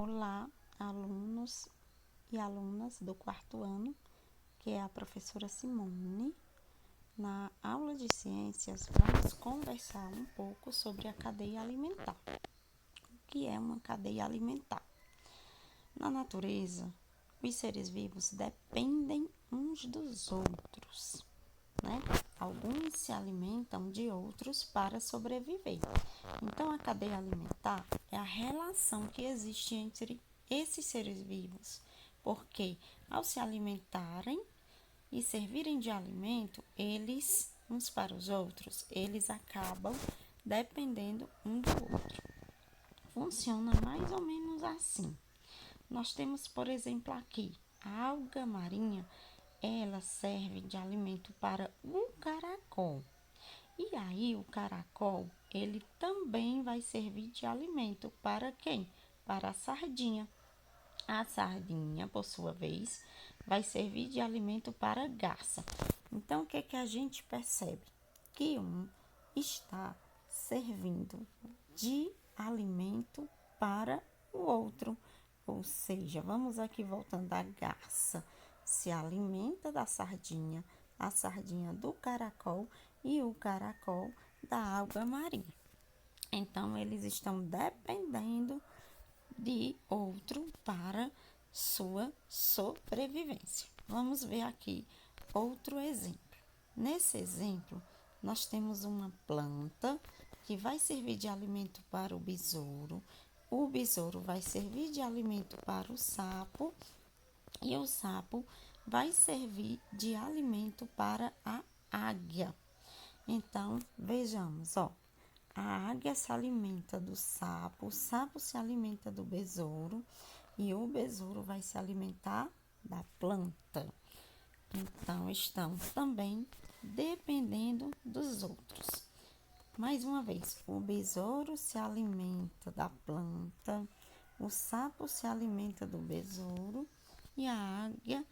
Olá, alunos e alunas do quarto ano, que é a professora Simone. Na aula de ciências, vamos conversar um pouco sobre a cadeia alimentar. O que é uma cadeia alimentar? Na natureza, os seres vivos dependem uns dos outros, né? Alguns se alimentam de outros para sobreviver. Então, a cadeia alimentar é a relação que existe entre esses seres vivos, porque ao se alimentarem e servirem de alimento, eles, uns para os outros, eles acabam dependendo um do outro. Funciona mais ou menos assim. Nós temos, por exemplo, aqui, a alga marinha, ela serve de alimento para o caracol. E aí o caracol, ele também vai servir de alimento para quem? Para a sardinha. A sardinha, por sua vez, vai servir de alimento para a garça. Então, o que é que a gente percebe? Que um está servindo de alimento para o outro. Ou seja, vamos aqui voltando, a garça se alimenta da sardinha, a sardinha do caracol e o caracol da alga marinha. Então, eles estão dependendo de outro para sua sobrevivência. Vamos ver aqui outro exemplo. Nesse exemplo, nós temos uma planta que vai servir de alimento para o besouro vai servir de alimento para o sapo e o sapo vai servir de alimento para a águia. Então, vejamos, ó. A águia se alimenta do sapo, o sapo se alimenta do besouro e o besouro vai se alimentar da planta. Então, estão também dependendo dos outros. Mais uma vez, o besouro se alimenta da planta, o sapo se alimenta do besouro e a águia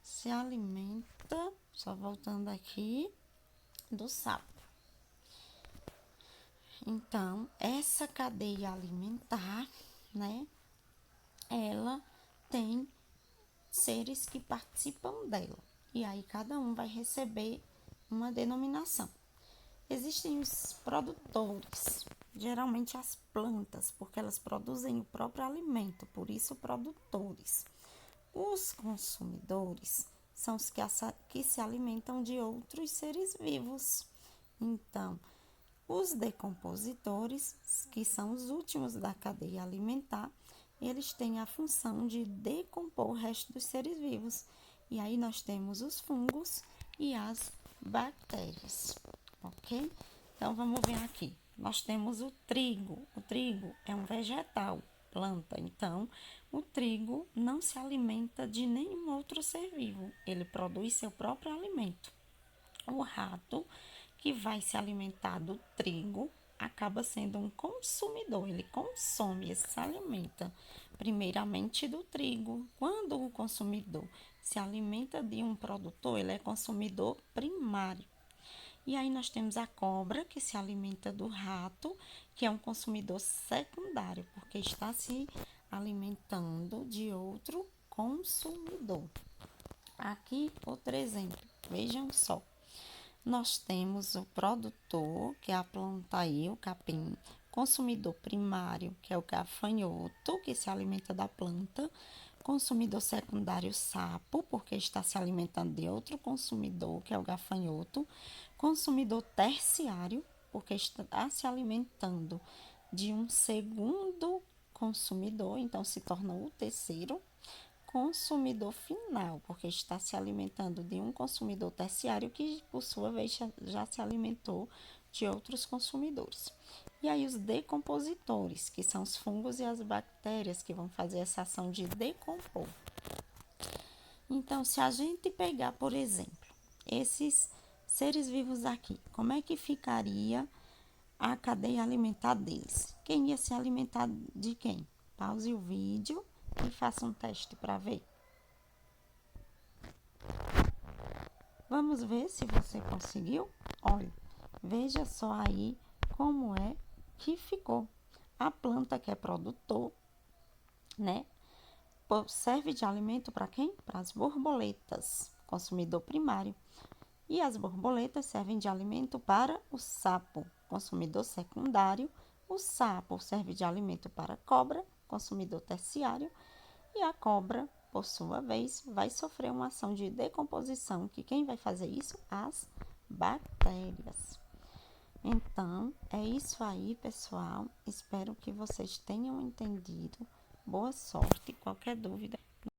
se alimenta, só voltando aqui, do sapo. Então, essa cadeia alimentar, né, ela tem seres que participam dela. E aí, cada um vai receber uma denominação. Existem os produtores, geralmente as plantas, porque elas produzem o próprio alimento, por isso produtores. Os consumidores são os que se alimentam de outros seres vivos. Então, os decompositores, que são os últimos da cadeia alimentar, eles têm a função de decompor o resto dos seres vivos. E aí nós temos os fungos e as bactérias, ok? Então, vamos ver aqui. Nós temos o trigo. O trigo é um vegetal, planta. Então, o trigo não se alimenta de nenhum outro ser vivo. Ele produz seu próprio alimento. O rato, que vai se alimentar do trigo, acaba sendo um consumidor. Ele consome, ele se alimenta primeiramente do trigo. Quando o consumidor se alimenta de um produtor, ele é consumidor primário. E aí nós temos a cobra, que se alimenta do rato, que é um consumidor secundário, porque está se alimentando de outro consumidor. Aqui outro exemplo, vejam só. Nós temos o produtor, que é a planta aí, o capim, consumidor primário, que é o gafanhoto, que se alimenta da planta, consumidor secundário, sapo, porque está se alimentando de outro consumidor, que é o gafanhoto, consumidor terciário, porque está se alimentando de um segundo consumidor, então se torna o terceiro, consumidor final, porque está se alimentando de um consumidor terciário que, por sua vez, já se alimentou de outros consumidores. E aí os decompositores, que são os fungos e as bactérias que vão fazer essa ação de decompor. Então, se a gente pegar, por exemplo, esses seres vivos aqui, como é que ficaria a cadeia alimentar deles? Quem ia se alimentar de quem? Pause o vídeo e faça um teste para ver. Vamos ver se você conseguiu? Olha, veja só aí como é que ficou. A planta, que é produtor, né? Serve de alimento para quem? Para as borboletas, consumidor primário. E as borboletas servem de alimento para o sapo, consumidor secundário. O sapo serve de alimento para a cobra, consumidor terciário. E a cobra, por sua vez, vai sofrer uma ação de decomposição, que quem vai fazer isso? As bactérias. Então, é isso aí, pessoal. Espero que vocês tenham entendido. Boa sorte. Qualquer dúvida,